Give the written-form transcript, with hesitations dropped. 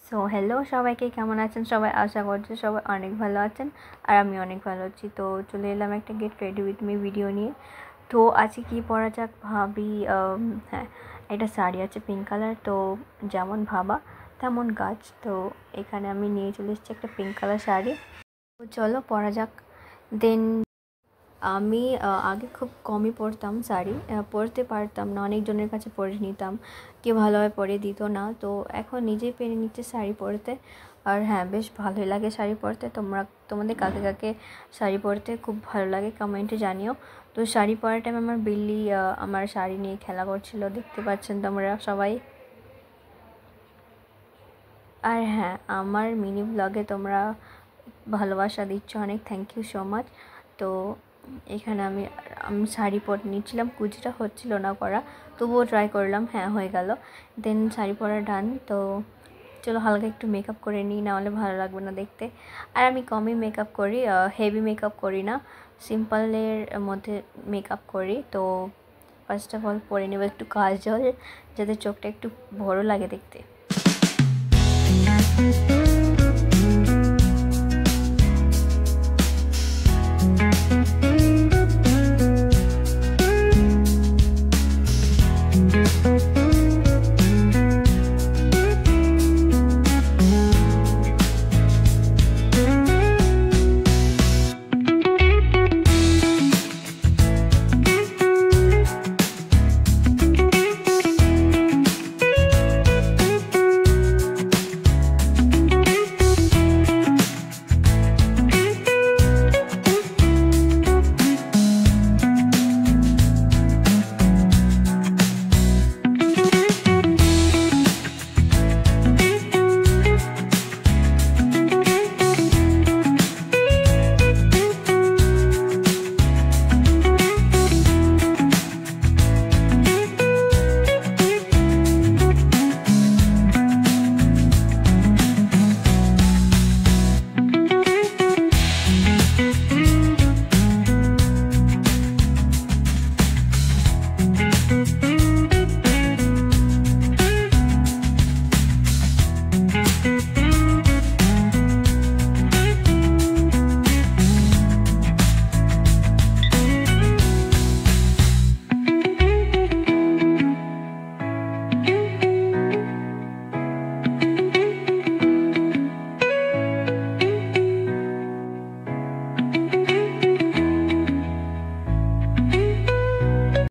So hello সবাইকে, কেমন আছেন সবাই? আশা করছি সবাই অনেক ভালো আছেন আর আমি অনেক ভালো আছি। তো চলে এলাম একটা get ready with me video নিয়ে। তো আজকে কী পরা যাক ভাবি। হ্যাঁ, একটা শাড়ি আছে পিঙ্ক কালার, তো যেমন ভাবা তেমন কাজ। তো এখানে আমি নিয়ে চলে এসেছি একটা পিঙ্ক কালার শাড়ি। তো চলো পরা যাক। দেন আমি আগে খুব কমই পরতাম শাড়ি, পরতে পারতাম না, অনেকজনের কাছে পরে নিতাম, কেউ ভালোভাবে পরে দিত না। তো এখন নিজেই পেরে নিচ্ছে শাড়ি পরতে। আর হ্যাঁ, বেশ ভালোই লাগে শাড়ি পরতে। তোমাদের কাকে কাকে শাড়ি পরতে খুব ভালো লাগে কমেন্টে জানিও। তো শাড়ি পরার টাইম আমার বিল্লি আমার শাড়ি নিয়ে খেলা করছিল, দেখতে পাচ্ছেন তোমরা সবাই। আর হ্যাঁ, আমার মিনি ব্লগে তোমরা ভালোবাসা দিচ্ছ অনেক, থ্যাংক ইউ সো মাচ। তো এখানে আমি আমি শাড়ি পরে নিচ্ছিলাম, কুচিটা হচ্ছিল না করা, তবুও ট্রাই করলাম, হ্যাঁ হয়ে গেল। দেন শাড়ি পরা ডান। তো চলো হালকা একটু মেকআপ করে নিই, নাহলে ভালো লাগবে না দেখতে। আর আমি কমই মেকআপ করি, হেভি মেকআপ করি না, সিম্পলের মধ্যে মেকআপ করি। তো ফার্স্ট অফ অল পরে নেব একটু কাজল, যাতে চোখটা একটু বড় লাগে দেখতে।